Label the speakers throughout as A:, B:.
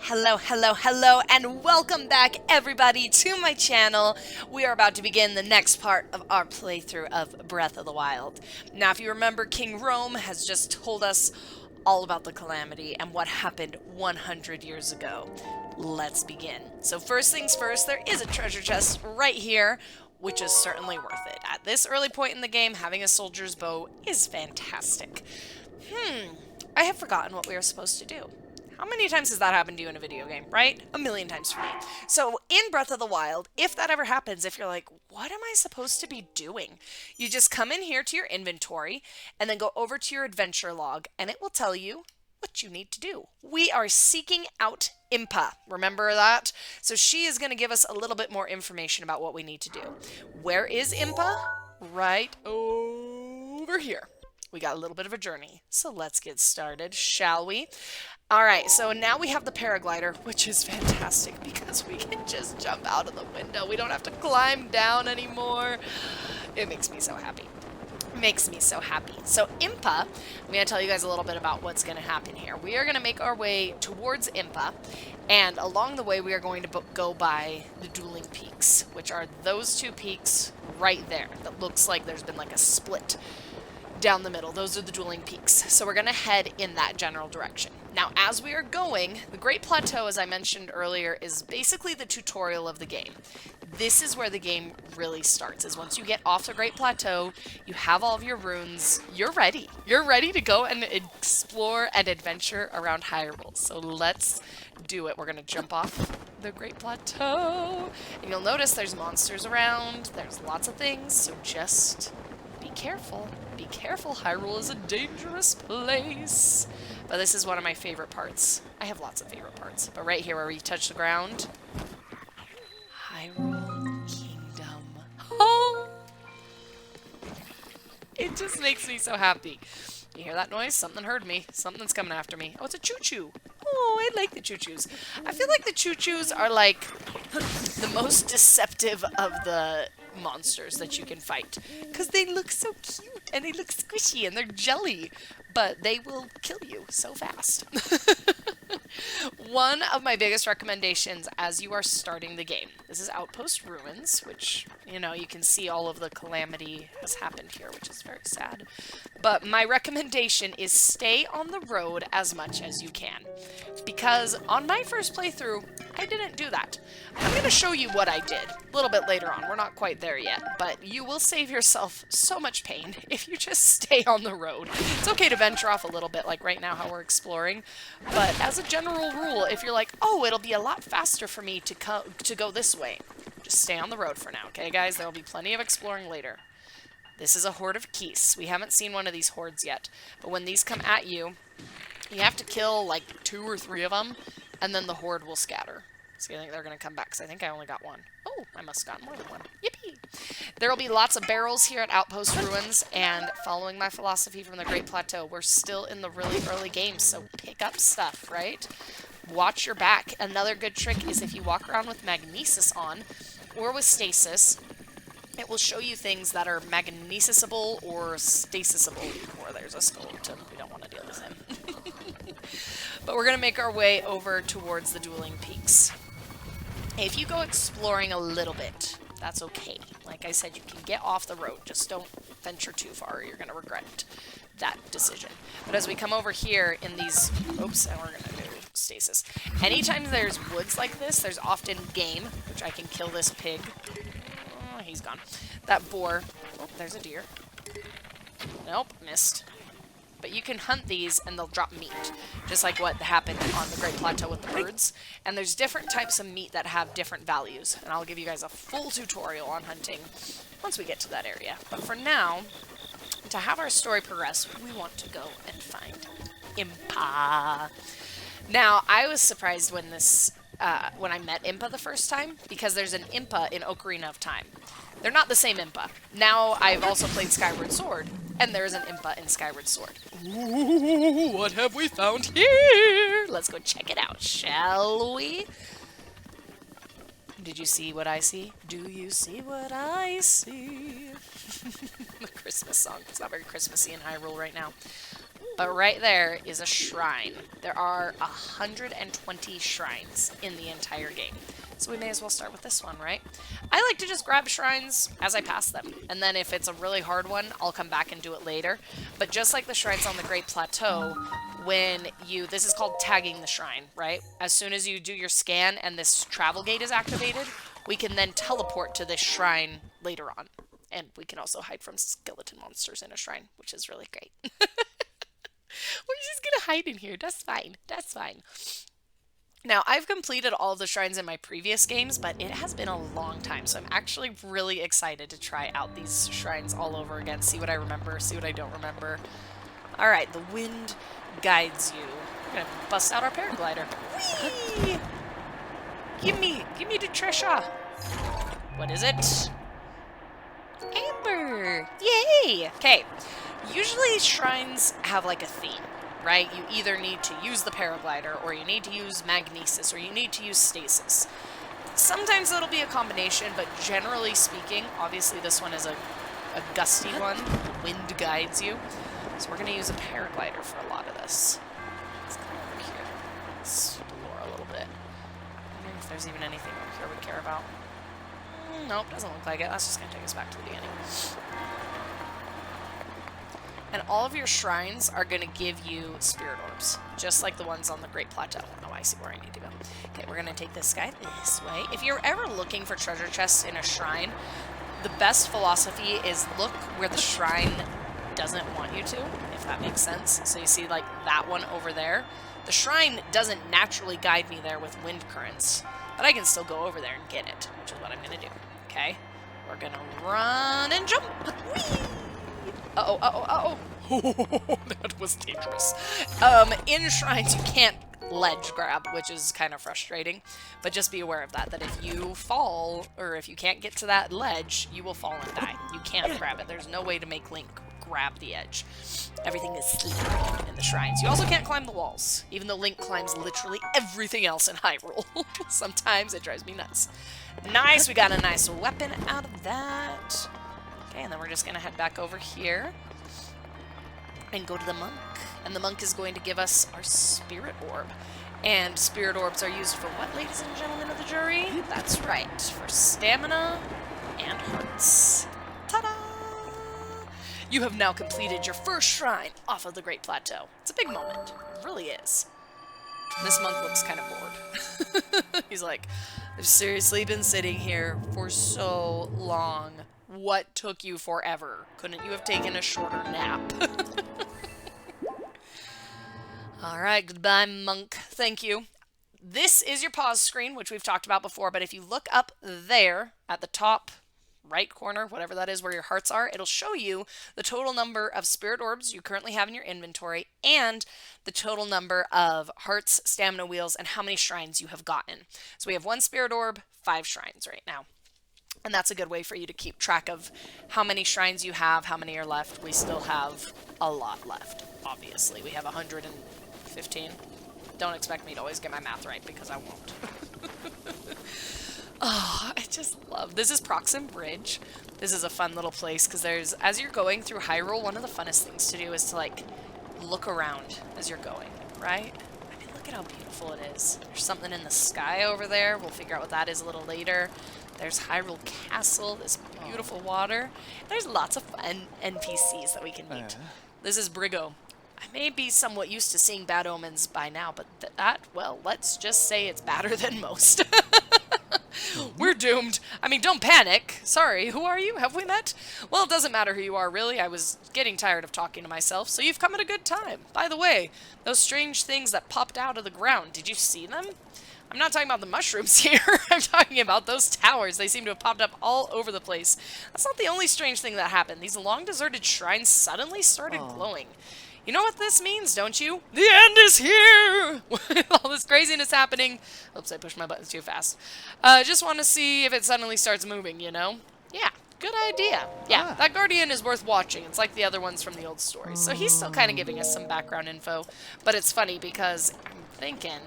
A: Hello, hello, hello, and welcome back everybody to my channel. We are about to begin the next part of our playthrough of Breath of the Wild. Now, if you remember, King Rome has just told us all about the calamity and what happened 100 years ago. Let's begin. So first things first, there is a treasure chest right here, which is certainly worth it. At this early point in the game, having a soldier's bow is fantastic. I have forgotten what we are supposed to do. How many times has that happened to you in a video game, right? A million times for me. So in Breath of the Wild, if that ever happens, if you're like, what am I supposed to be doing? You just come in here to your inventory and then go over to your adventure log and it will tell you what you need to do. We are seeking out Impa. Remember that? So she is going to give us a little bit more information about what we need to do. Where is Impa? Right over here. We got a little bit of a journey, so let's get started, shall we? All right, so now we have the paraglider, which is fantastic because we can just jump out of the window. We don't have to climb down anymore. It makes me so happy. Makes me so happy. So Impa, I'm going to tell you guys a little bit about what's going to happen here. We are going to make our way towards Impa, and along the way we are going to go by the Dueling Peaks, which are those two peaks right there. That looks like there's been like a split down the middle. Those are the Dueling Peaks. So we're going to head in that general direction. Now, as we are going, the Great Plateau, as I mentioned earlier, is basically the tutorial of the game. This is where the game really starts, is once you get off the Great Plateau, you have all of your runes, you're ready. You're ready to go and explore and adventure around Hyrule. So let's do it. We're going to jump off the Great Plateau. And you'll notice there's monsters around, there's lots of things, so just be careful. Be careful, Hyrule is a dangerous place. But this is one of my favorite parts. I have lots of favorite parts. But right here where we touch the ground, Hyrule Kingdom. Oh! It just makes me so happy. You hear that noise? Something heard me. Something's coming after me. Oh, it's a choo-choo. Oh, I like the choo-choos. I feel like the choo-choos are like the most deceptive of the monsters that you can fight. Because they look so cute and they look squishy and they're jelly. But they will kill you so fast. One of my biggest recommendations as you are starting the game. This is Outpost Ruins, which, you know, you can see all of the calamity has happened here, which is very sad. But my recommendation is stay on the road as much as you can. Because on my first playthrough, I didn't do that. I'm going to show you what I did a little bit later on. We're not quite there yet, but you will save yourself so much pain if you just stay on the road. It's okay to venture off a little bit, like right now how we're exploring, but as a general rule, if you're like, oh, it'll be a lot faster for me to go this way, just stay on the road for now, okay, guys? There'll be plenty of exploring later. This is a horde of geese. We haven't seen one of these hordes yet, but when these come at you, you have to kill like 2 or 3 of them, and then the horde will scatter. So I think they're going to come back, because I think I only got one. Oh, I must have gotten more than one. Yippee! There will be lots of barrels here at Outpost Ruins, and following my philosophy from the Great Plateau, we're still in the really early game, so pick up stuff, right? Watch your back. Another good trick is if you walk around with Magnesis on, or with Stasis, it will show you things that are magnesisable or stasisable. Or there's a skeleton. We don't want to deal with him. But we're going to make our way over towards the Dueling Peaks. If you go exploring a little bit, that's okay. Like I said, you can get off the road. Just don't venture too far or you're going to regret that decision. But as we come over here in these... Oops, and we're going to do stasis. Anytime there's woods like this, there's often game, which I can kill this pig. Oh, he's gone. That boar. Oh, there's a deer. Nope, missed. But you can hunt these and they'll drop meat, just like what happened on the Great Plateau with the birds. And there's different types of meat that have different values, and I'll give you guys a full tutorial on hunting once we get to that area. But for now, to have our story progress, we want to go and find Impa. Now, I was surprised when when I met Impa the first time, because there's an Impa in Ocarina of Time. They're not the same Impa. Now, I've also played Skyward Sword, and there's an Impa in Skyward Sword. Ooh, what have we found here? Let's go check it out, shall we? Did you see what I see? Do you see what I see? The Christmas song. It's not very Christmassy in Hyrule right now. But right there is a shrine. There are 120 shrines in the entire game. So we may as well start with this one, right? I like to just grab shrines as I pass them. And then if it's a really hard one, I'll come back and do it later. But just like the shrines on the Great Plateau, this is called tagging the shrine, right? As soon as you do your scan and this travel gate is activated, we can then teleport to this shrine later on. And we can also hide from skeleton monsters in a shrine, which is really great. We're just gonna hide in here. That's fine. That's fine. Now, I've completed all of the shrines in my previous games, but it has been a long time, so I'm actually really excited to try out these shrines all over again, see what I remember, see what I don't remember. Alright, the wind guides you. We're gonna bust out our paraglider. Whee! Give me the treasure! What is it? Amber! Yay! Okay, usually shrines have like a theme, right? You either need to use the paraglider, or you need to use magnesis, or you need to use stasis. Sometimes it'll be a combination, but generally speaking, obviously this one is a gusty one. The wind guides you. So we're going to use a paraglider for a lot of this. Let's come over here. Explore a little bit. I wonder if there's even anything over here we care about. Nope, doesn't look like it. That's just going to take us back to the beginning. And all of your shrines are going to give you spirit orbs, just like the ones on the Great Plateau. Oh, I see where I need to go. Okay, we're going to take this guy this way. If you're ever looking for treasure chests in a shrine, the best philosophy is look where the shrine doesn't want you to, if that makes sense. So you see, like, that one over there? The shrine doesn't naturally guide me there with wind currents, but I can still go over there and get it, which is what I'm going to do. Okay? We're going to run and jump! Whee! Uh-oh, uh-oh, uh-oh. That was dangerous. In shrines, you can't ledge grab, which is kind of frustrating. But just be aware of that if you fall, or if you can't get to that ledge, you will fall and die. You can't grab it. There's no way to make Link grab the edge. Everything is slippery in the shrines. You also can't climb the walls, even though Link climbs literally everything else in Hyrule. Sometimes it drives me nuts. Nice, we got a nice weapon out of that. Okay, and then we're just going to head back over here and go to the monk. And the monk is going to give us our spirit orb. And spirit orbs are used for what, ladies and gentlemen of the jury? That's right, for stamina and hearts. Ta-da! You have now completed your first shrine off of the Great Plateau. It's a big moment. It really is. This monk looks kind of bored. He's like, I've seriously been sitting here for so long. What took you forever? Couldn't you have taken a shorter nap? Alright, goodbye, monk. Thank you. This is your pause screen, which we've talked about before, but if you look up there at the top right corner, whatever that is where your hearts are, it'll show you the total number of spirit orbs you currently have in your inventory and the total number of hearts, stamina wheels, and how many shrines you have gotten. So we have 1 spirit orb, 5 shrines right now. And that's a good way for you to keep track of how many shrines you have, how many are left. We still have a lot left, obviously. We have 115. Don't expect me to always get my math right, because I won't. Oh, I just love... This is Proxim Bridge. This is a fun little place, because there's... As you're going through Hyrule, one of the funnest things to do is to, like, look around as you're going, right? I mean, look at how beautiful it is. There's something in the sky over there. We'll figure out what that is a little later. There's Hyrule Castle, this beautiful water. There's lots of fun NPCs that we can meet. This is Brigo. I may be somewhat used to seeing bad omens by now, but well, let's just say it's badder than most. We're doomed. I mean, don't panic. Sorry, who are you? Have we met? Well, it doesn't matter who you are, really. I was getting tired of talking to myself, so you've come at a good time. By the way, those strange things that popped out of the ground, did you see them? I'm not talking about the mushrooms here. I'm talking about those towers. They seem to have popped up all over the place. That's not the only strange thing that happened. These long-deserted shrines suddenly started glowing. You know what this means, don't you? The end is here! With all this craziness happening. Oops, I pushed my buttons too fast. Just want to see if it suddenly starts moving, you know? Yeah, good idea. Yeah, that Guardian is worth watching. It's like the other ones from the old stories. So he's still kind of giving us some background info. But it's funny because I'm thinking...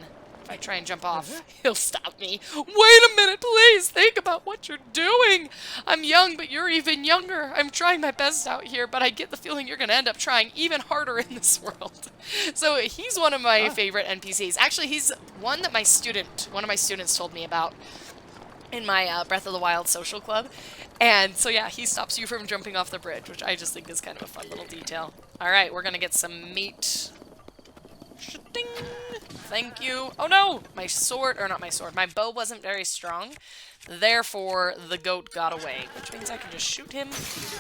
A: If I try and jump off, he'll stop me. Wait a minute, please. Think about what you're doing. I'm young, but you're even younger. I'm trying my best out here, but I get the feeling you're going to end up trying even harder in this world. So he's one of my favorite NPCs. Actually, he's one that one of my students told me about in my Breath of the Wild social club. And so yeah, he stops you from jumping off the bridge, which I just think is kind of a fun little detail. Alright, we're gonna get some meat. Ding! Thank you. Oh no! My sword, or not my sword, my bow wasn't very strong. Therefore, the goat got away, which means I can just shoot him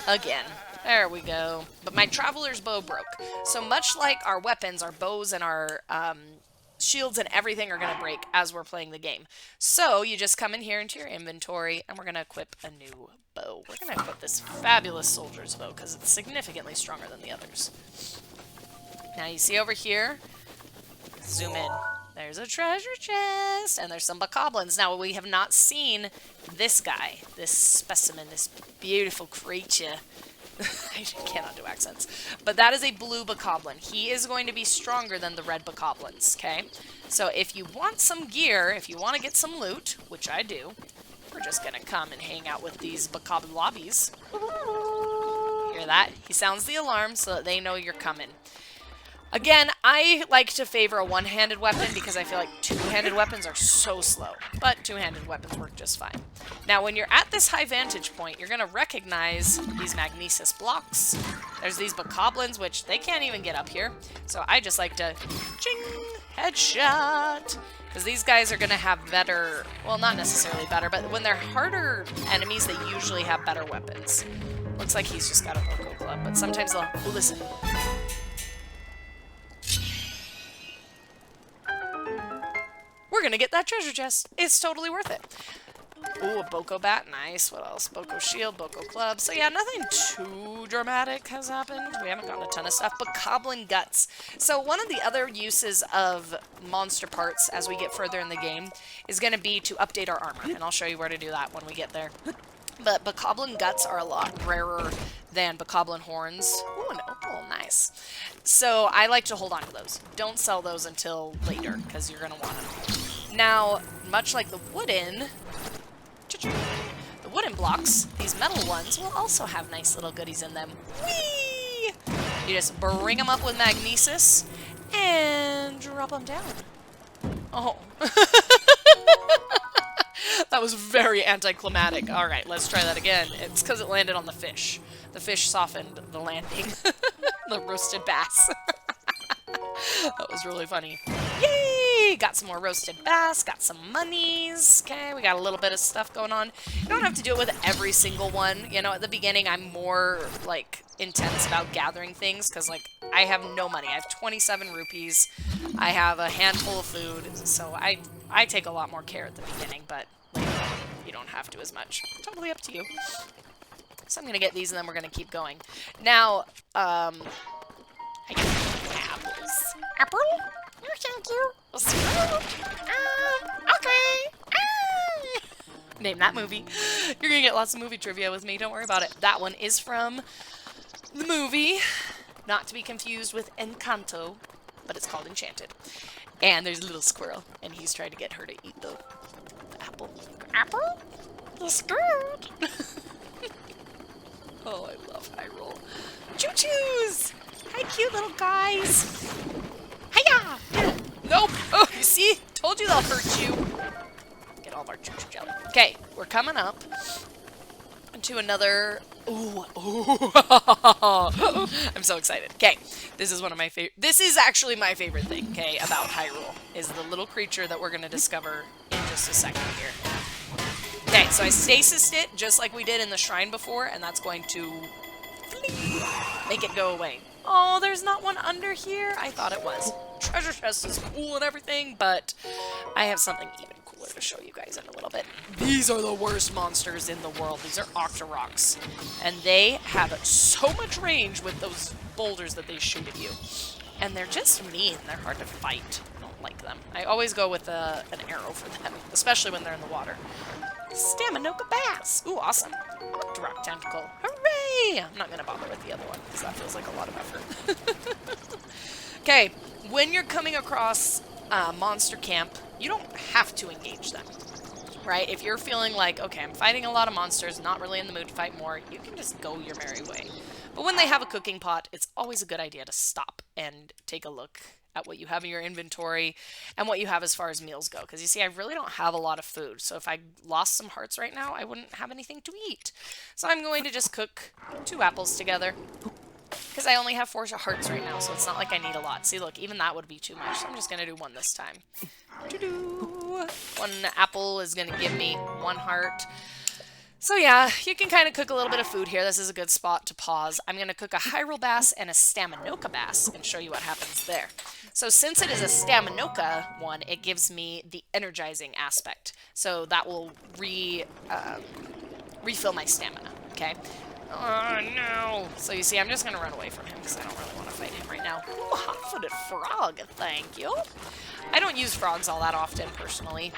A: again. There we go. But my traveler's bow broke. So much like our weapons, our bows and our shields and everything are going to break as we're playing the game. So you just come in here into your inventory and we're going to equip a new bow. We're going to equip this fabulous soldier's bow because it's significantly stronger than the others. Now you see over here, zoom in, there's a treasure chest and there's some bokoblins. Now we have not seen this guy, this specimen, this beautiful creature. I cannot do accents. But that is a blue bokoblin. He is going to be stronger than the red bokoblins, okay? So if you want some gear, if you want to get some loot, which I do, we're just going to come and hang out with these bokoblin lobbies. Hear that? He sounds the alarm so that they know you're coming. Again, I like to favor a one-handed weapon because I feel like two-handed weapons are so slow. But two-handed weapons work just fine. Now, when you're at this high vantage point, you're going to recognize these magnesis blocks. There's these bokoblins, which they can't even get up here. So I just like to, ching, headshot. Because these guys are going to have better, well, not necessarily better, but when they're harder enemies, they usually have better weapons. Looks like he's just got a Boko Club, but sometimes they'll, oh, listen. We're gonna get that treasure chest. It's totally worth it. Ooh, a Boko bat, nice. What else? Boko shield, Boko club. So yeah, nothing too dramatic has happened. We haven't gotten a ton of stuff. Bokoblin guts. So one of the other uses of monster parts as we get further in the game is gonna be to update our armor, and I'll show you where to do that when we get there. But bokoblin guts are a lot rarer than bokoblin horns. Ooh, an opal, nice. So I like to hold on to those. Don't sell those until later, because you're going to want them. Now, much like the wooden blocks, these metal ones will also have nice little goodies in them. Whee! You just bring them up with magnesis and drop them down. Oh. That was very anticlimactic. Alright, let's try that again. It's because it landed on the fish. The fish softened the landing. The roasted bass. That was really funny. Yay! Got some more roasted bass, got some monies. Okay, we got a little bit of stuff going on. You don't have to do it with every single one. You know, at the beginning, I'm more, like, intense about gathering things, because, like, I have no money. I have 27 rupees. I have a handful of food, so I take a lot more care at the beginning, but later on, you don't have to as much. Totally up to you. So I'm going to get these, and then we're going to keep going. Now, I get apples. Apple? You're so cute. Okay. Name that movie. You're going to get lots of movie trivia with me. Don't worry about it. That one is from the movie, not to be confused with Encanto, but it's called Enchanted. And there's a little squirrel, and he's trying to get her to eat the apple. Apple? It's good. Oh, I love Hyrule. Choo-choos! Hi, cute little guys. Hiya! Nope. Oh, you see? Told you they'll hurt you. Get all of our choo-choo jelly. Okay, we're coming up to another... Ooh. I'm so excited. Okay, this is one of my favorite... This is actually my favorite thing, okay, about Hyrule, is the little creature that we're going to discover in just a second here. Okay, so I stasised it just like we did in the shrine before, and that's going to make it go away. Oh, there's not one under here? I thought it was. Treasure chest is cool and everything, but I have something even cooler to show you guys in a little bit. These are the worst monsters in the world. These are Octoroks, and they have so much range with those boulders that they shoot at you. And they're just mean. They're hard to fight. I don't like them. I always go with an arrow for them, especially when they're in the water. Staminoka bass! Ooh, awesome. Octorok tentacle. Hooray! I'm not going to bother with the other one, because that feels like a lot of effort. Okay, when you're coming across Monster Camp you don't have to engage them, right? If you're feeling like, okay, I'm fighting a lot of monsters, not really in the mood to fight more, you can just go your merry way. But when they have a cooking pot, it's always a good idea to stop and take a look at what you have in your inventory and what you have as far as meals go. Because you see, I really don't have a lot of food. So if I lost some hearts right now, I wouldn't have anything to eat. So I'm going to just cook 2 apples together. Because I only have 4 hearts right now, so it's not like I need a lot. See, look, even that would be too much. So I'm just going to do 1 this time. 1 apple is going to give me 1 heart. So yeah, you can kind of cook a little bit of food here. This is a good spot to pause. I'm going to cook a Hyrule bass and a Staminoka bass and show you what happens there. So since it is a Staminoka one, it gives me the energizing aspect. So that will refill my stamina, okay? Oh no! So you see, I'm just going to run away from him because I don't really want to fight him right now. Ooh, hot-footed frog, thank you. I don't use frogs all that often, personally.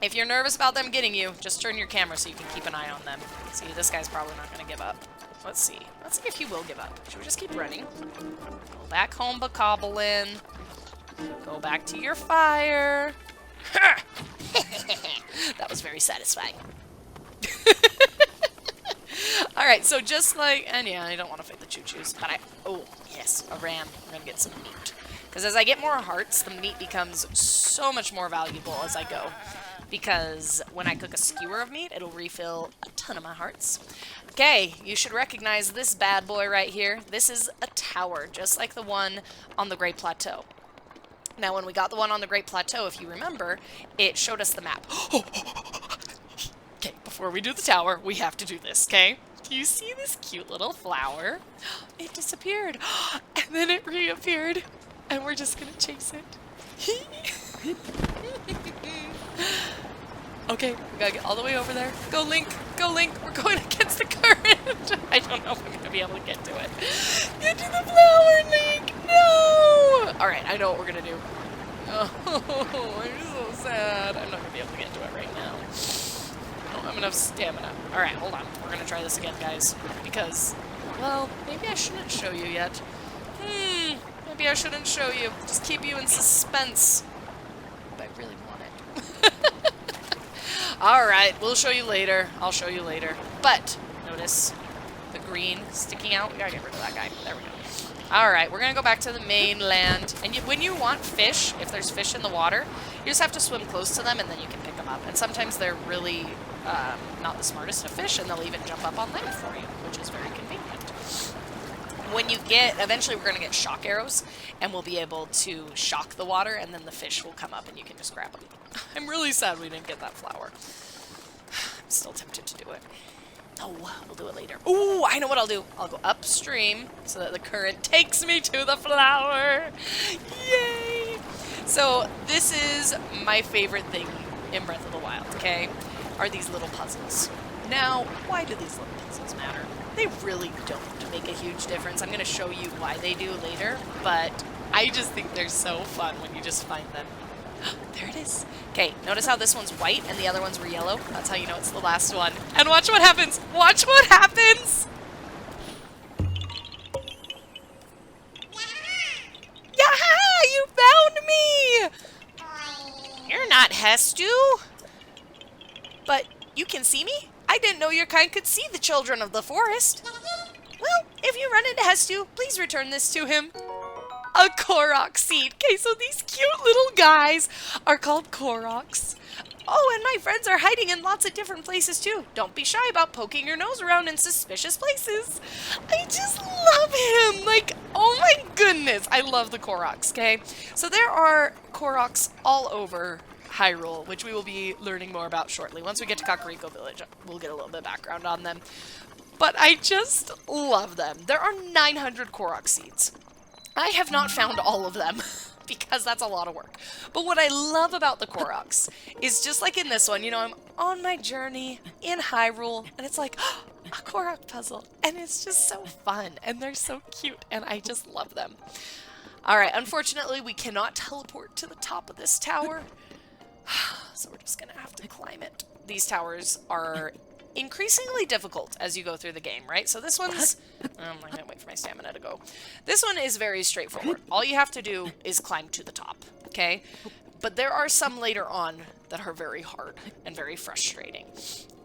A: If you're nervous about them getting you, just turn your camera so you can keep an eye on them. See, this guy's probably not going to give up. Let's see. Let's see if he will give up. Should we just keep running? Go back home, Bokoblin. Go back to your fire. That was very satisfying. Alright, so just like... And yeah, I don't want to fight the choo-choos, but oh, yes, a ram. I'm going to get some meat. Because as I get more hearts, the meat becomes so much more valuable as I go. Because when I cook a skewer of meat, it'll refill a ton of my hearts. Okay, you should recognize this bad boy right here. This is a tower, just like the one on the Great Plateau. Now, when we got the one on the Great Plateau, if you remember, it showed us the map. Okay, before we do the tower, we have to do this, okay? Do you see this cute little flower? It disappeared, and then it reappeared, and we're just gonna chase it. Okay, we gotta get all the way over there. Go, Link! Go, Link! We're going against the current! I don't know if I'm gonna be able to get to it. Get to the flower, Link! No! Alright, I know what we're gonna do. Oh, I'm so sad. I'm not gonna be able to get to it right now. I don't have enough stamina. Alright, hold on. We're gonna try this again, guys. Because, well, maybe I shouldn't show you yet. Maybe I shouldn't show you. Just keep you in suspense. But I really want it. Alright, we'll show you later. I'll show you later. But, notice the green sticking out. We gotta get rid of that guy. There we go. Alright, we're gonna go back to the mainland. And when you want fish, if there's fish in the water, you just have to swim close to them and then you can pick them up. And sometimes they're really not the smartest of fish and they'll even jump up on land for you, which is very convenient. When you get, eventually we're going to get shock arrows, and we'll be able to shock the water, and then the fish will come up, and you can just grab them. I'm really sad we didn't get that flower. I'm still tempted to do it. Oh, we'll do it later. Ooh, I know what I'll do. I'll go upstream, so that the current takes me to the flower. Yay! So, this is my favorite thing in Breath of the Wild, okay? Are these little puzzles. Now, why do these little puzzles matter? They really don't make a huge difference. I'm going to show you why they do later, but I just think they're so fun when you just find them. There it is. Okay, notice how this one's white and the other ones were yellow? That's how you know it's the last one. And watch what happens! Watch what happens! Yaha! You found me! You're not Hestu. But you can see me? I didn't know your kind could see the children of the forest. Well, if you run into Hestu, please return this to him. A Korok seed. Okay, so these cute little guys are called Koroks. Oh, and my friends are hiding in lots of different places too. Don't be shy about poking your nose around in suspicious places. I just love him. Like, oh my goodness. I love the Koroks, okay? So there are Koroks all over Hyrule, which we will be learning more about shortly. Once we get to Kakariko Village, we'll get a little bit of background on them. But I just love them. There are 900 Korok seeds. I have not found all of them, because that's a lot of work. But what I love about the Koroks is just like in this one, you know, I'm on my journey in Hyrule, and it's like, oh, a Korok puzzle. And it's just so fun, and they're so cute, and I just love them. Alright, unfortunately, we cannot teleport to the top of this tower. So we're just gonna have to climb it. These towers are increasingly difficult as you go through the game, right? So this one's... I'm gonna wait for my stamina to go. This one is very straightforward. All you have to do is climb to the top, okay? But there are some later on that are very hard and very frustrating.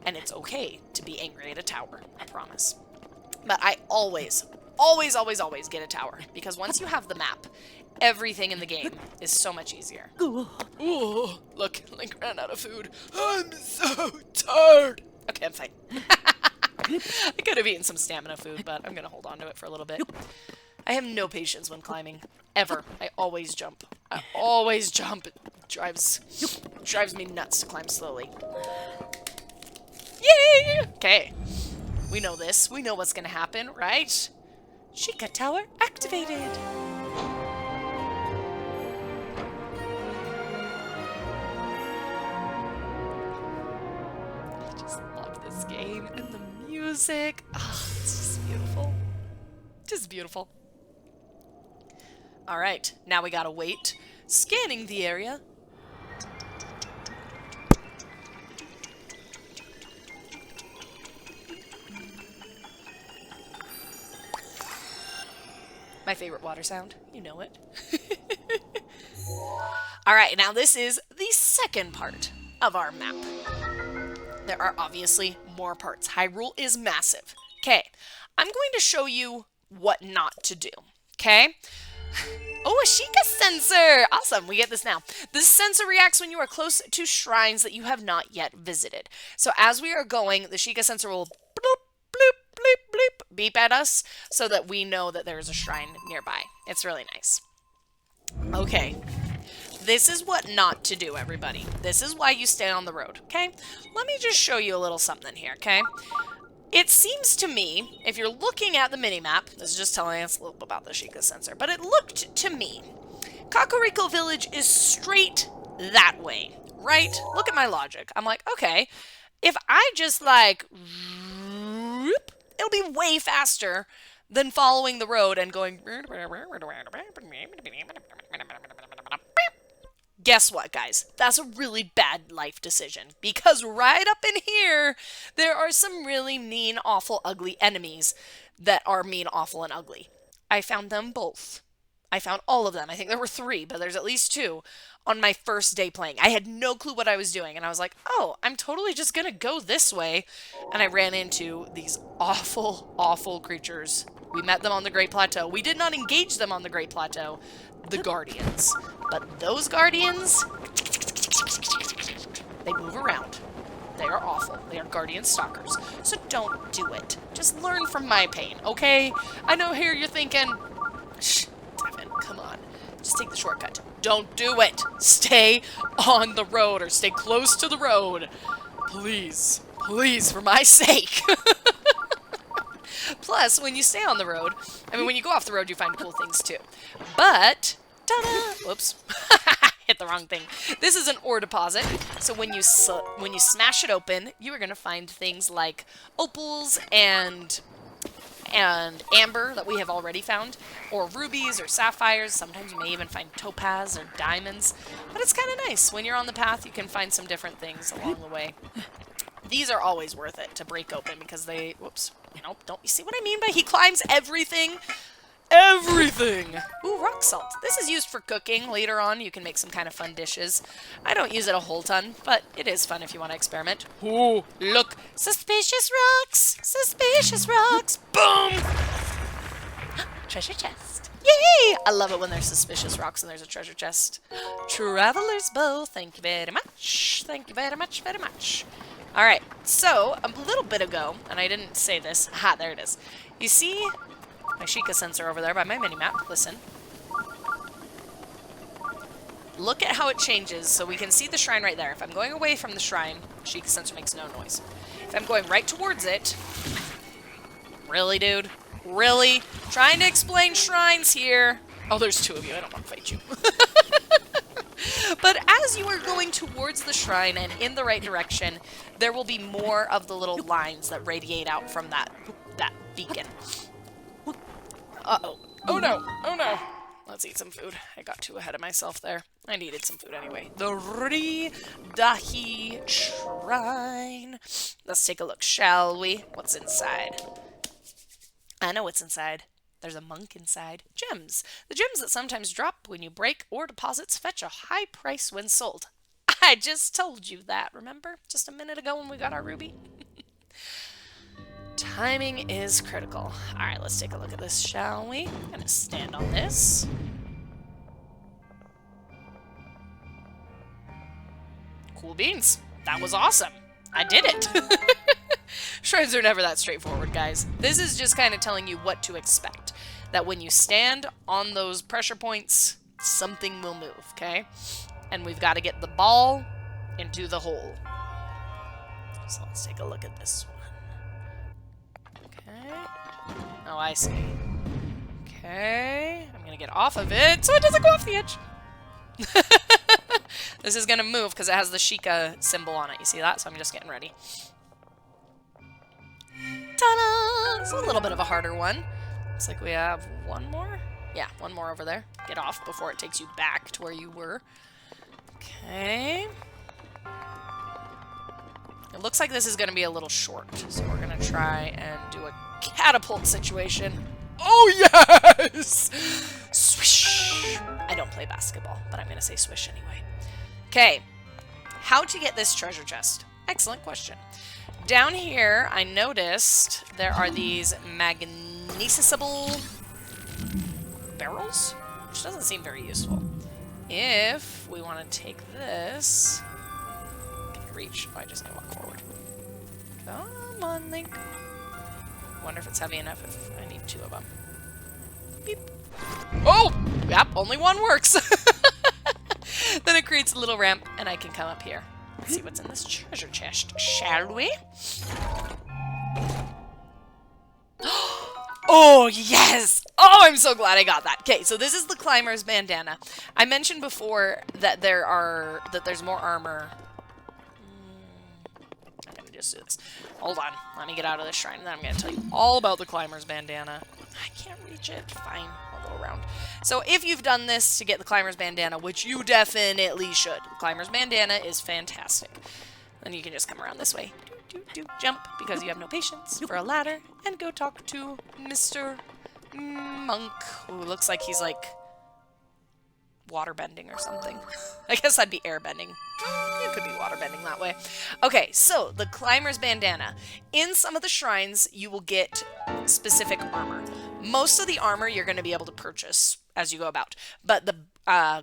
A: And it's okay to be angry at a tower, I promise. But I always get a tower. Because once you have the map, everything in the game is so much easier. Ooh, look, Link ran out of food. I'm so tired. Okay, I'm fine. I could have eaten some stamina food, but I'm going to hold on to it for a little bit. I have no patience when climbing. Ever. I always jump. I always jump. It drives me nuts to climb slowly. Yay! Okay. We know this. We know what's going to happen, right? Sheikah Tower activated. I just love this game and the music. Oh, it's just beautiful. Just beautiful. All right, now we gotta wait. Scanning the area. My favorite water sound. You know it. All right, now this is the second part of our map. There are obviously more parts. Hyrule is massive. Okay, I'm going to show you what not to do. Okay? Oh, a Sheikah sensor! Awesome, we get this now. This sensor reacts when you are close to shrines that you have not yet visited. So as we are going, the Sheikah sensor will bloop, bloop, bleep, bleep, beep at us so that we know that there is a shrine nearby. It's really nice. Okay. This is what not to do, everybody. This is why you stay on the road, okay? Let me just show you a little something here, okay? It seems to me, if you're looking at the minimap, this is just telling us a little bit about the Sheikah sensor, but it looked to me, Kakariko Village is straight that way, right? Look at my logic. I'm like, okay, if I just like, it'll be way faster than following the road and going, guess what, guys? That's a really bad life decision. Because right up in here, there are some really mean, awful, ugly enemies that are mean, awful, and ugly. I found them both. I found all of them. I think there were 3, but there's at least 2 on my first day playing. I had no clue what I was doing, and I was like, oh, I'm totally just gonna go this way. And I ran into these awful, awful creatures. We met them on the Great Plateau. We did not engage them on the Great Plateau. The Guardians. But those Guardians, they move around. They are awful. They are Guardian stalkers. So don't do it. Just learn from my pain, okay? I know here you're thinking, shh, Devin, come on. Just take the shortcut. Don't do it. Stay on the road or stay close to the road. Please. Please, for my sake. Plus, when you stay on the road, I mean, when you go off the road, you find cool things too. But, ta-da! Whoops. Hit the wrong thing. This is an ore deposit, so when you smash it open, you are going to find things like opals and amber that we have already found, or rubies or sapphires. Sometimes you may even find topaz or diamonds. But it's kind of nice. When you're on the path, you can find some different things along the way. These are always worth it to break open because they, whoops, nope, don't you see what I mean by he climbs everything? Everything! Ooh, rock salt. This is used for cooking. Later on, you can make some kind of fun dishes. I don't use it a whole ton, but it is fun if you want to experiment. Ooh, look! Suspicious rocks! Suspicious rocks! Boom! Treasure chest. Yay! I love it when there's suspicious rocks and there's a treasure chest. Traveler's bow. Thank you very much. Thank you very much, very much. Alright, so, a little bit ago, and I didn't say this. Ha, there it is. You see my Sheikah sensor over there by my minimap. Listen. Look at how it changes, so we can see the shrine right there. If I'm going away from the shrine, Sheikah sensor makes no noise. If I'm going right towards it... Really, dude? Really? Trying to explain shrines here. Oh, there's 2 of you. I don't want to fight you. But as you are going towards the shrine and in the right direction, there will be more of the little lines that radiate out from that beacon. Uh-oh. Oh no. Oh no. Let's eat some food. I got too ahead of myself there. I needed some food anyway. The Ree Dahee Shrine. Let's take a look, shall we? What's inside? I know what's inside. There's a monk inside. Gems. The gems that sometimes drop when you break or deposits fetch a high price when sold. I just told you that, remember? Just a minute ago when we got our ruby. Timing is critical. Alright, let's take a look at this, shall we? I'm gonna stand on this. Cool beans. That was awesome. I did it. Shrines are never that straightforward, guys. This is just kind of telling you what to expect. That when you stand on those pressure points, something will move, okay? And we've got to get the ball into the hole. So let's take a look at this one. Okay. Oh, I see. Okay. I'm going to get off of it so it doesn't go off the edge. This is going to move because it has the Sheikah symbol on it. You see that? So I'm just getting ready. Ta-da! It's a little bit of a harder one. Looks like we have one more. Yeah, one more over there. Get off before it takes you back to where you were. Okay. It looks like this is going to be a little short. So we're going to try and do a catapult situation. Oh, yes! Swish! I don't play basketball, but I'm going to say swish anyway. Okay. How to get this treasure chest? Excellent question. Down here, I noticed there are these magnesable barrels, which doesn't seem very useful. If we want to take this... Can I reach? Oh, I just need to walk forward. Come on, Link. Wonder if it's heavy enough if I need 2 of them. Beep. Oh! Yep, only one works. Then it creates a little ramp, and I can come up here. Let's see what's in this treasure chest, shall we? Oh, yes! Oh, I'm so glad I got that. Okay, so this is the climber's bandana. I mentioned before that there's more armor. I'm gonna just do this. Hold on, let me get out of this shrine, and then I'm gonna tell you all about the climber's bandana. I can't reach it. Fine, I'll go around. So if you've done this to get the climber's bandana, which you definitely should, the climber's bandana is fantastic. Then you can just come around this way. Jump, because you have no patience for a ladder, and go talk to Mr. Monk, who looks like he's like waterbending or something. I guess that'd be airbending. It could be waterbending that way. Okay, so the climber's bandana. In some of the shrines, you will get specific armor. Most of the armor you're going to be able to purchase as you go about, but the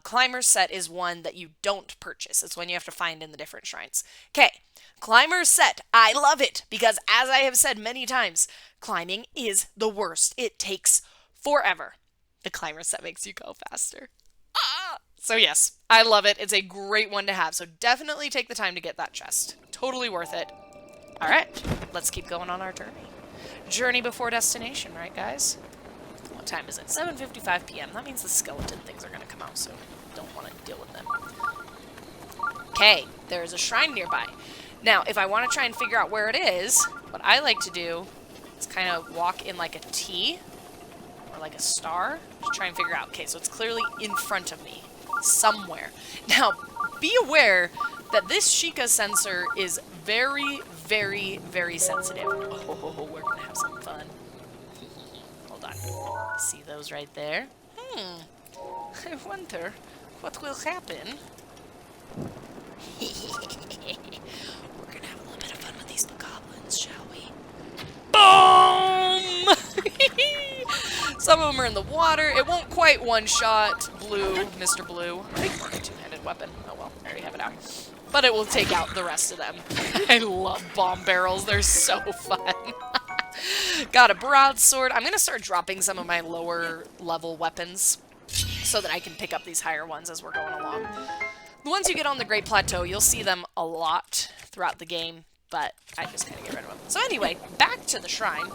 A: climber's set is one that you don't purchase. It's one you have to find in the different shrines. Okay, climber's set. I love it because, as I have said many times, climbing is the worst. It takes forever. The climber's set makes you go faster. So yes, I love it. It's a great one to have. So definitely take the time to get that chest. Totally worth it. All right, let's keep going on our journey. Journey before destination, right, guys? What time is it? 7:55 p.m. That means the skeleton things are going to come out, so don't want to deal with them. Okay, there is a shrine nearby. Now, if I want to try and figure out where it is, what I like to do is kind of walk in like a T or like a star to try and figure out. Okay, so it's clearly in front of me somewhere. Now, be aware that this Sheikah sensor is very, very, very sensitive. Oh, we're going to have some fun. Hold on. See those right there? I wonder what will happen. We're going to have a little bit of fun with these goblins, shall we? Boom! Some of them are in the water. It won't quite one-shot Blue, Mr. Blue. Two-handed weapon. Oh well, there you have it out. But it will take out the rest of them. I love bomb barrels. They're so fun. Got a broadsword. I'm going to start dropping some of my lower level weapons so that I can pick up these higher ones as we're going along. The ones you get on the Great Plateau, you'll see them a lot throughout the game, but I just kind of get rid of them. So anyway, back to the shrine.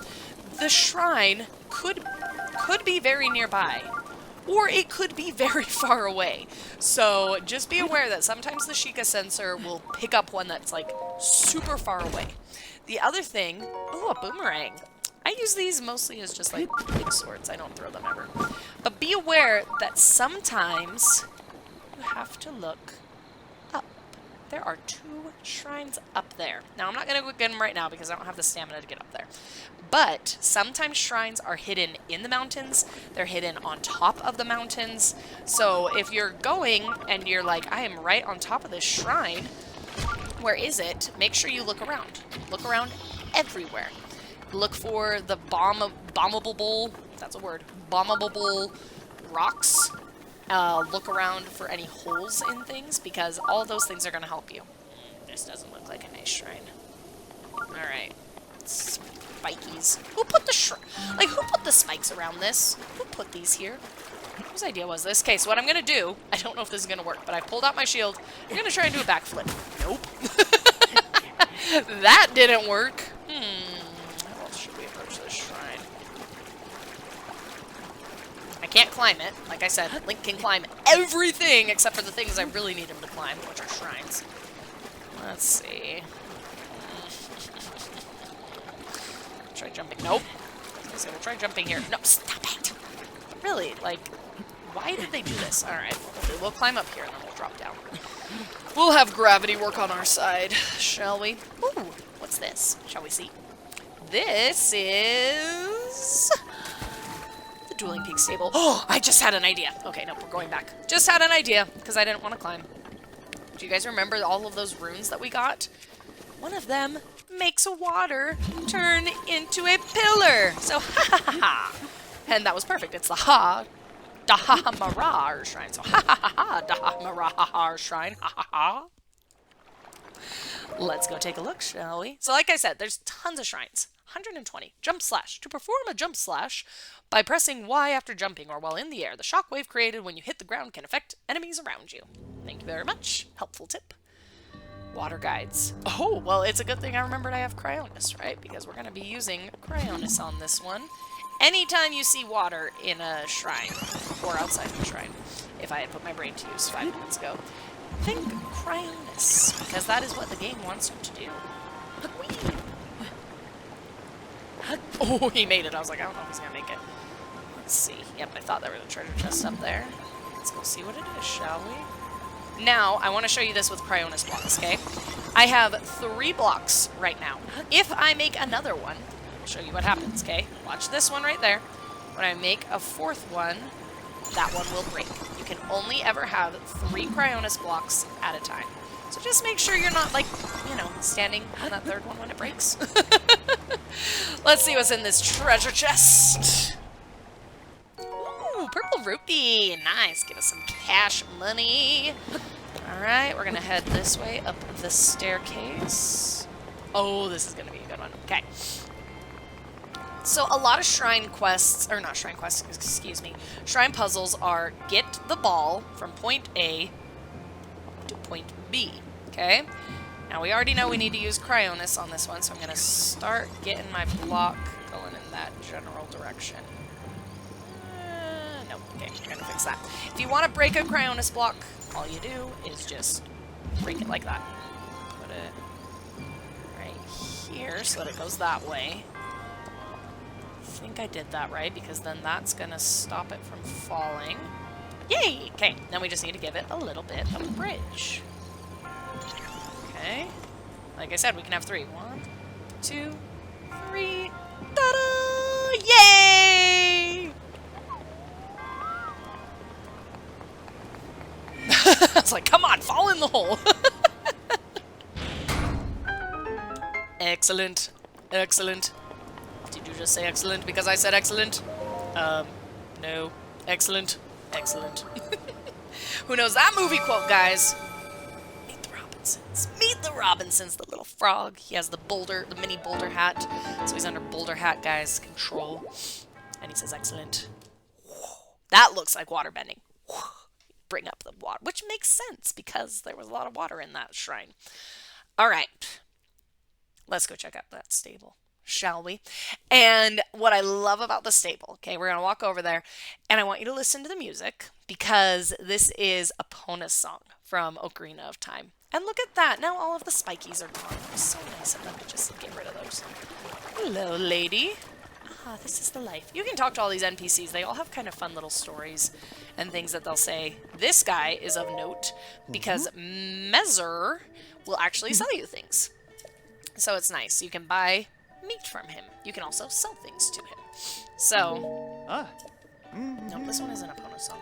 A: The shrine could be very nearby, or it could be very far away. So just be aware that sometimes the Sheikah sensor will pick up one that's like super far away. The other thing, oh, a boomerang. I use these mostly as just like big swords. I don't throw them ever. But be aware that sometimes you have to look up. there are 2 shrines up there. Now, I'm not going to go get them right now because I don't have the stamina to get up there. But sometimes shrines are hidden in the mountains. They're hidden on top of the mountains. So if you're going and you're like, I am right on top of this shrine, where is it? Make sure you look around. Look around everywhere. Look for the bombable, that's a word, bombable rocks. Look around for any holes in things, because all those things are going to help you. This doesn't look like a nice shrine. Alright. Spikies. Who put the spikes around this? Who put these here? Whose idea was this? Okay, so what I'm going to do, I don't know if this is going to work, but I pulled out my shield. I'm going to try and do a backflip. Nope. That didn't work. How else should we approach this shrine? I can't climb it. Like I said, Link can climb everything except for the things I really need him to climb, which are shrines. Let's see. Try jumping. Nope. I was gonna say, we'll try jumping here. No, stop it! Really, like, why did they do this? Alright, we'll climb up here and then we'll drop down. We'll have gravity work on our side, shall we? Ooh, what's this? Shall we see? This is... the Dueling Peaks stable. Oh, I just had an idea. Okay, no, we're going back. Just had an idea, because I didn't want to climb. Do you guys remember all of those runes that we got? One of them makes water turn into a pillar. So, ha ha ha ha. And that was perfect. It's the Ha Dahamar Shrine. So, ha ha ha ha, Dahamar Shrine. Ha ha ha. Let's go take a look, shall we? So, like I said, there's tons of shrines. 120. Jump slash. To perform a jump slash by pressing Y after jumping or while in the air, the shockwave created when you hit the ground can affect enemies around you. Thank you very much. Helpful tip. Water guides. Oh, well, it's a good thing I remembered I have Cryonis, right? Because we're going to be using Cryonis on this one. Anytime you see water in a shrine, or outside of a shrine, if I had put my brain to use 5 minutes ago, think Cryonis, because that is what the game wants you to do. Oh, he made it. I was like, I don't know if he's going to make it. Let's see. Yep, I thought there was a treasure chest up there. Let's go see what it is, shall we? Now, I want to show you this with Cryonis blocks, okay? I have 3 blocks right now. If I make another one, I'll show you what happens, okay? Watch this one right there. When I make a 4th one, that one will break. You can only ever have 3 Cryonis blocks at a time. So just make sure you're not, like, you know, standing on that 3rd one when it breaks. Let's see what's in this treasure chest. Ooh, purple rupee. Nice. Give us some cash money. Alright, we're going to head this way up the staircase. Oh, this is going to be a good one. Okay. So a lot of shrine quests, or not shrine quests, excuse me, shrine puzzles are get the ball from point A to point B. Okay? Now we already know we need to use Cryonis on this one, so I'm going to start getting my block going in that general direction. Nope. Okay, we're going to fix that. If you want to break a Cryonis block, all you do is just break it like that. Put it right here so that it goes that way. I think I did that right, because then that's going to stop it from falling. Yay! Okay, then we just need to give it a little bit of a bridge. Okay. Like I said, we can have 3. 1, 2, 3. Ta-da! Yay! I was like, come on, fall in the hole. Excellent. Excellent. Did you just say excellent because I said excellent? No. Excellent. Excellent. Who knows that movie quote, guys? Meet the Robinsons. Meet the Robinsons, the little frog. He has the boulder, the mini boulder hat. So he's under boulder hat, guys, control. And he says excellent. That looks like water bending. Bring up the water, which makes sense because there was a lot of water in that shrine. All right. Let's go check out that stable, shall we? And what I love about the stable, okay, we're going to walk over there, and I want you to listen to the music because this is Epona's song from Ocarina of Time. And look at that. Now all of the spikies are gone. It was so nice of them to just get rid of those. Hello, lady. Ah, this is the life. You can talk to all these NPCs. They all have kind of fun little stories and things that they'll say. This guy is of note because Mezzer will actually sell you things. So it's nice. You can buy meat from him. You can also sell things to him. So... No, this one isn't a Epona song.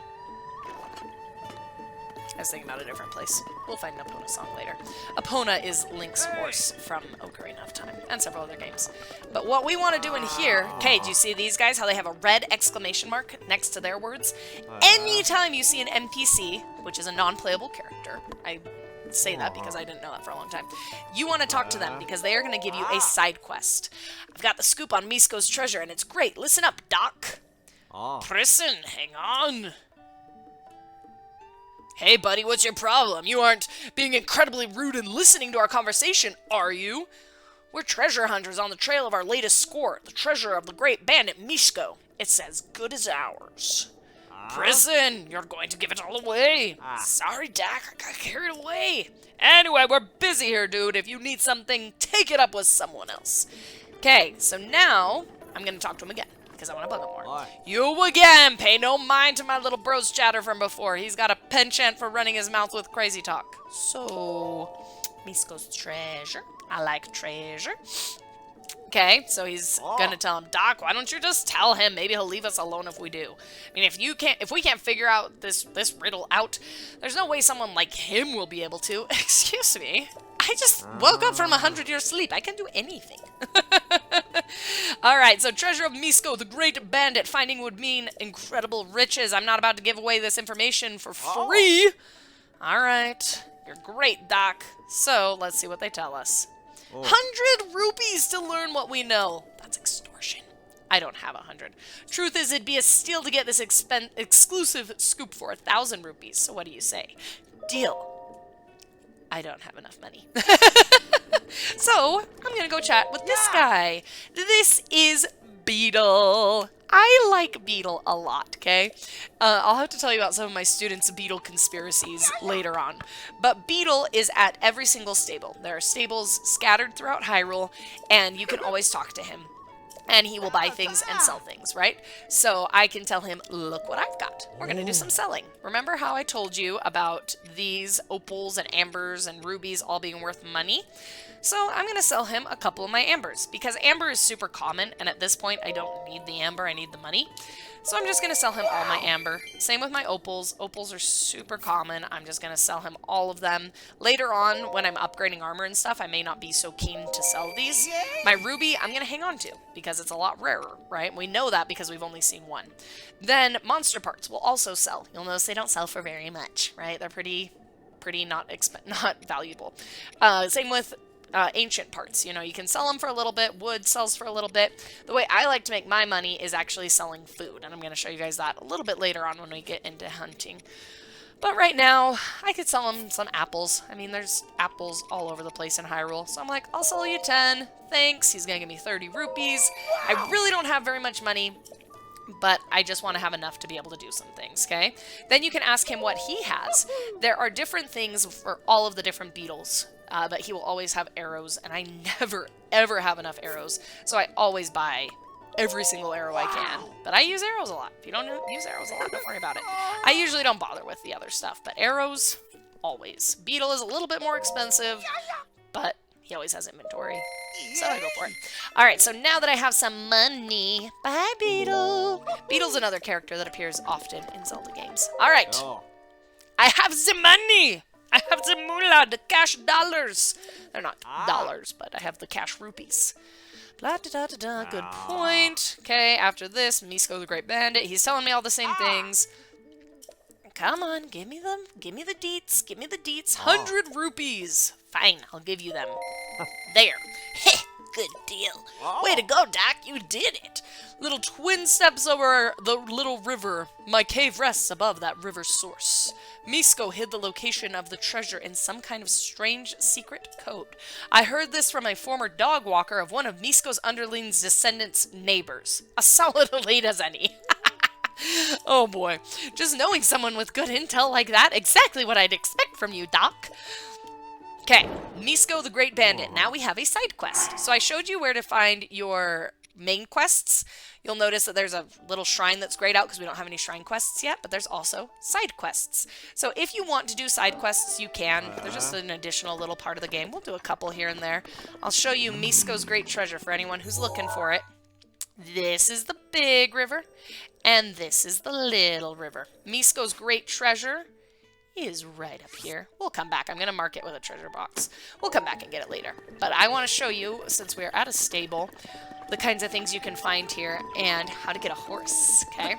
A: I was thinking about a different place. We'll find an Epona song later. Epona is Link's horse from Ocarina of Time, and several other games. But what we want to do in here... Okay, do you see these guys? How they have a red exclamation mark next to their words? Anytime you see an NPC, which is a non-playable character, I say that because I didn't know that for a long time, you want to talk to them because they are going to give you a side quest. I've got the scoop on Misko's treasure, and it's great. Listen up, Doc. Prison, hang on. Hey, buddy, what's your problem? You aren't being incredibly rude and listening to our conversation, are you? We're treasure hunters on the trail of our latest score, the treasure of the great bandit Misko. It's as good as ours. Prison, you're going to give it all away. Sorry, Doc, I got carried away. Anyway, we're busy here, dude. If you need something, take it up with someone else. Okay, so now I'm going to talk to him again, because I want to bug him more. You again! Pay no mind to my little bro's chatter from before. He's got a penchant for running his mouth with crazy talk. So, Misko's treasure. I like treasure. Okay, so he's gonna tell him, Doc, why don't you just tell him? Maybe he'll leave us alone if we do. I mean, if we can't figure out this riddle out, there's no way someone like him will be able to. Excuse me. I just woke up from a 100-year sleep. I can do anything. Alright, so treasure of Misko, the great bandit. Finding would mean incredible riches. I'm not about to give away this information for free. Alright, you're great, Doc. So, let's see what they tell us. 100 rupees to learn what we know. That's extortion. I don't have 100. Truth is, it'd be a steal to get this exclusive scoop for 1,000 rupees. So what do you say? Deal. I don't have enough money. So, I'm gonna go chat with this guy. This is Beedle. I like Beedle a lot, okay? I'll have to tell you about some of my students' Beedle conspiracies later on. But Beedle is at every single stable. There are stables scattered throughout Hyrule, and you can always talk to him. And he will buy things and sell things, right? So I can tell him, look what I've got. We're going to do some selling. Remember how I told you about these opals and ambers and rubies all being worth money? So I'm going to sell him a couple of my ambers, because amber is super common, and at this point I don't need the amber, I need the money. So I'm just going to sell him all my amber. Same with my opals. Opals are super common. I'm just going to sell him all of them. Later on, when I'm upgrading armor and stuff, I may not be so keen to sell these. My ruby, I'm going to hang on to, because it's a lot rarer, right? We know that because we've only seen one. Then monster parts will also sell. You'll notice they don't sell for very much, right? They're pretty not valuable. Same with ancient parts. You know, you can sell them for a little bit. Wood sells for a little bit. The way I like to make my money is actually selling food, and I'm going to show you guys that a little bit later on when we get into hunting. But right now, I could sell him some apples. I mean, there's apples all over the place in Hyrule. So I'm like, I'll sell you 10. Thanks. He's going to give me 30 rupees. I really don't have very much money, but I just want to have enough to be able to do some things, okay? Then you can ask him what he has. There are different things for all of the different beetles. But he will always have arrows, and I never, ever have enough arrows. So I always buy every single arrow I can. But I use arrows a lot. If you don't use arrows a lot, don't worry about it. I usually don't bother with the other stuff, but arrows, always. Beetle is a little bit more expensive, but he always has inventory. So I go for it. Alright, so now that I have some money, bye Beedle. Beetle's another character that appears often in Zelda games. Alright, I have the money! I have the moolah, the cash dollars. They're not dollars, but I have the cash rupees. Blah, da, da, da, da. Good point. Okay, after this, Misko the Great Bandit. He's telling me all the same things. Come on, give me them. Give me the deets. Give me the deets. 100 rupees. Fine, I'll give you them. There. Heh, good deal. Way to go, Doc. You did it. Little twin steps over the little river. My cave rests above that river's source. Misko hid the location of the treasure in some kind of strange secret code. I heard this from a former dog walker of one of Misko's underling's descendants' neighbors. A solid elite as any. Oh boy. Just knowing someone with good intel like that, exactly what I'd expect from you, Doc. Okay, Misko the Great Bandit. Now we have a side quest. So I showed you where to find your main quests, you'll notice that there's a little shrine that's grayed out because we don't have any shrine quests yet, but there's also side quests. So if you want to do side quests, you can. They're just an additional little part of the game. We'll do a couple here and there. I'll show you Misko's Great Treasure for anyone who's looking for it. This is the big river, and this is the little river. Misko's Great Treasure is right up here. We'll come back. I'm going to mark it with a treasure box. We'll come back and get it later. But I want to show you, since we're at a stable, the kinds of things you can find here and how to get a horse, okay?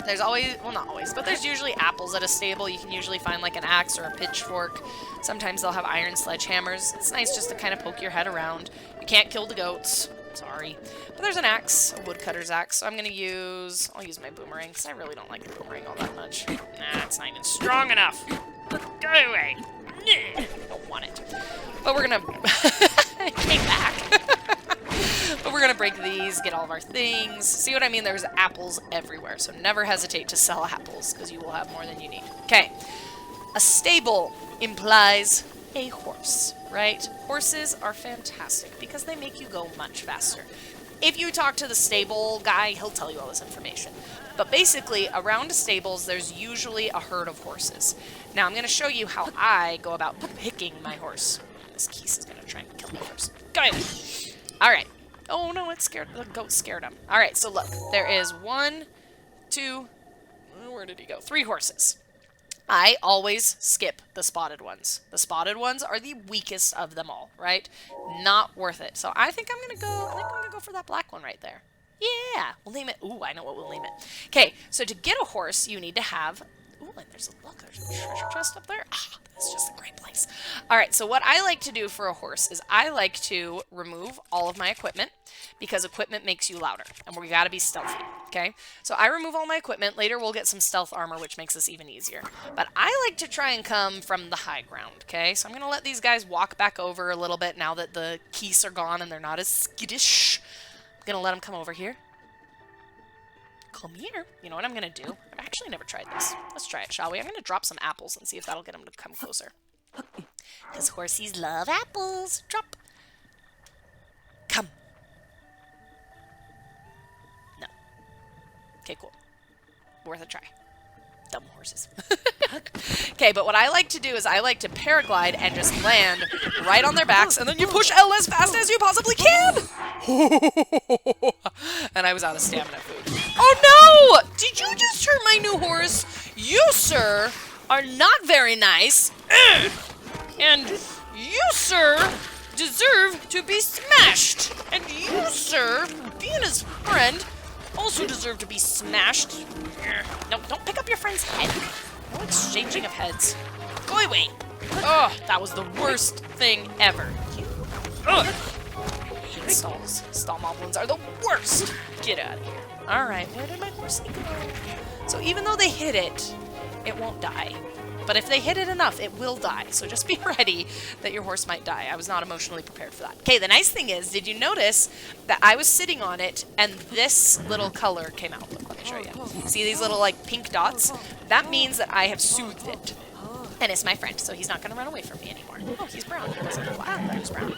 A: There's always, well, not always, but there's usually apples at a stable. You can usually find like an axe or a pitchfork. Sometimes they'll have iron sledgehammers. It's nice just to kind of poke your head around. You can't kill the goats. Sorry. But there's an axe, a woodcutter's axe, so I'm going to use, I'll use my boomerang, because I really don't like the boomerang all that much. Nah, it's not even strong enough. Go away. Don't want it. But we're going to, it came back. But we're going to break these, get all of our things. See what I mean? There's apples everywhere, so never hesitate to sell apples, because you will have more than you need. Okay. A stable implies a horse, right? Horses are fantastic because they make you go much faster. If you talk to the stable guy, he'll tell you all this information. But basically, around stables, there's usually a herd of horses. Now, I'm going to show you how I go about picking my horse. This Keese is going to try and kill me first. Go ahead. All right. Oh, no, it's scared. The goat scared him. All right, so look. There is 1, 2, where did he go? 3 horses. I always skip the spotted ones. The spotted ones are the weakest of them all, right? Not worth it. So I think I'm gonna go for that black one right there. Yeah, we'll name it. Ooh, I know what we'll name it. Okay, so to get a horse, you need to have. Ooh, and there's a treasure chest up there. Ah, that's just a great place. All right, so what I like to do for a horse is I like to remove all of my equipment because equipment makes you louder, and we gotta be stealthy. Okay, so I remove all my equipment. Later, we'll get some stealth armor, which makes this even easier. But I like to try and come from the high ground. Okay, so I'm gonna let these guys walk back over a little bit now that the Keese are gone and they're not as skittish. I'm gonna let them come over here. Come here. You know what I'm going to do? I've actually never tried this. Let's try it, shall we? I'm going to drop some apples and see if that'll get them to come closer. Because horsies love apples. Drop. Come. No. Okay, cool. Worth a try. Dumb horses. Okay, but what I like to do is I like to paraglide and just land right on their backs, and then you push L as fast as you possibly can! And I was out of stamina food. Oh no! Did you just hurt my new horse? You, sir, are not very nice. And you, sir, deserve to be smashed. And you, sir, being his friend, also deserve to be smashed. No, don't pick up your friend's head. No exchanging of heads. Go away. Oh, that was the worst thing ever. Ugh. Stalls. Stall moblins are the worst. Get out of here. Alright, where did my horse go? So even though they hit it, it won't die. But if they hit it enough, it will die. So just be ready that your horse might die. I was not emotionally prepared for that. Okay, the nice thing is, did you notice that I was sitting on it and this little color came out? Look, let me show you. See these little like pink dots? That means that I have soothed it. And it's my friend, so he's not going to run away from me anymore. Oh, he's brown. He wasn't black, but he was brown.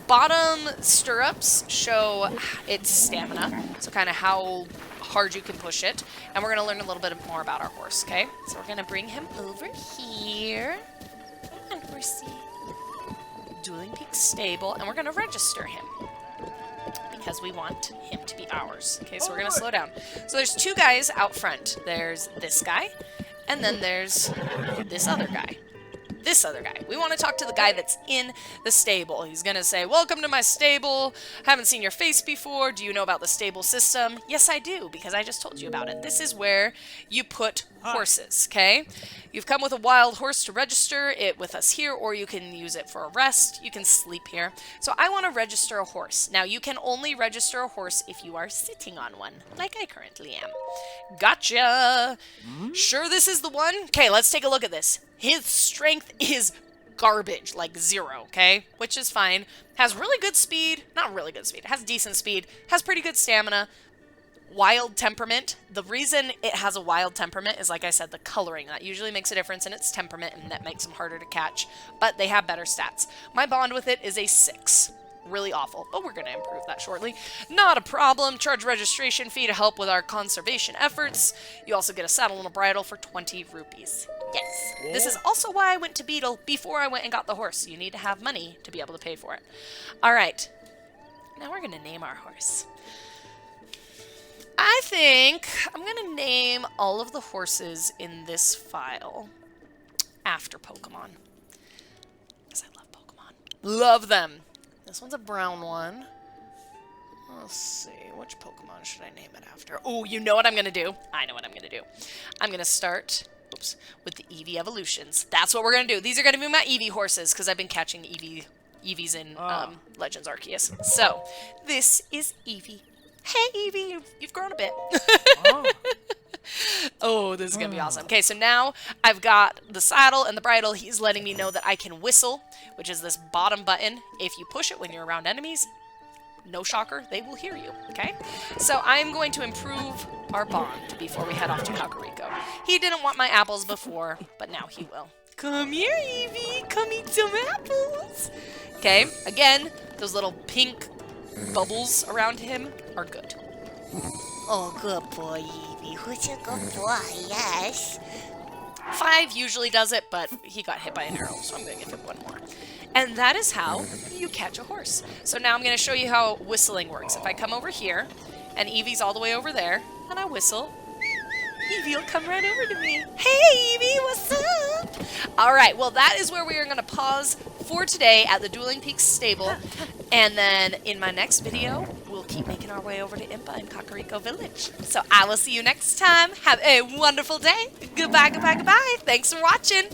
A: Bottom stirrups show its stamina, so kind of how hard you can push it. And we're going to learn a little bit more about our horse, okay? So we're going to bring him over here. Come on, horsey. Dueling Peaks stable, and we're going to register him because we want him to be ours. Okay, so we're going to slow down. So there's 2 guys out front. There's this guy, and then there's this other guy. This other guy. We want to talk to the guy that's in the stable. He's going to say, welcome to my stable. Haven't seen your face before. Do you know about the stable system? Yes, I do, because I just told you about it. This is where you put horses, okay? You've come with a wild horse to register it with us here, or you can use it for a rest. You can sleep here. So I want to register a horse. Now, you can only register a horse if you are sitting on one, like I currently am. Gotcha! Sure this is the one? Okay, let's take a look at this. His strength is garbage, like 0, okay? Which is fine. Has really good speed. Not really good speed. Has decent speed. Has pretty good stamina. Wild temperament. The reason it has a wild temperament is, like I said, the coloring. That usually makes a difference in its temperament, and that makes them harder to catch. But they have better stats. My bond with it is a 6. really awful, but we're going to improve that shortly. Not a problem. Charge registration fee to help with our conservation efforts. You also get a saddle and a bridle for 20 rupees. Yes.
B: Whoa.
A: This is also why I went to Beedle before I went and got the horse. You need to have money to be able to pay for it. All right. Now we're going to name our horse. I think I'm going to name all of the horses in this file after Pokemon. Because I love Pokemon. Love them. This one's a brown one. Let's see. Which Pokemon should I name it after? Oh, you know what I'm going to do? I know what I'm going to do. I'm going to start with the Eevee evolutions. That's what we're going to do. These are going to be my Eevee horses because I've been catching Eevees in Legends Arceus. So, this is Eevee. Hey, Eevee, you've grown a bit. Oh, this is going to be awesome. Okay, so now I've got the saddle and the bridle. He's letting me know that I can whistle, which is this bottom button. If you push it when you're around enemies, no shocker, they will hear you, okay? So I'm going to improve our bond before we head off to Kakariko. He didn't want my apples before, but now he will. Come here, Eevee. Come eat some apples. Okay, again, those little pink bubbles around him are good.
C: Oh, good boy, Eevee. Who's a good boy? Yes.
A: 5 usually does it, but he got hit by an arrow, so I'm going to give him 1 more. And that is how you catch a horse. So now I'm going to show you how whistling works. If I come over here, and Eevee's all the way over there, and I whistle, Eevee will come right over to me. Hey, Eevee, what's up? All right, well, that is where we are going to pause for today at the Dueling Peaks stable. And then in my next video, we'll keep making our way over to Impa and Kakariko Village. So I will see you next time. Have a wonderful day. Goodbye, goodbye, goodbye. Thanks for watching.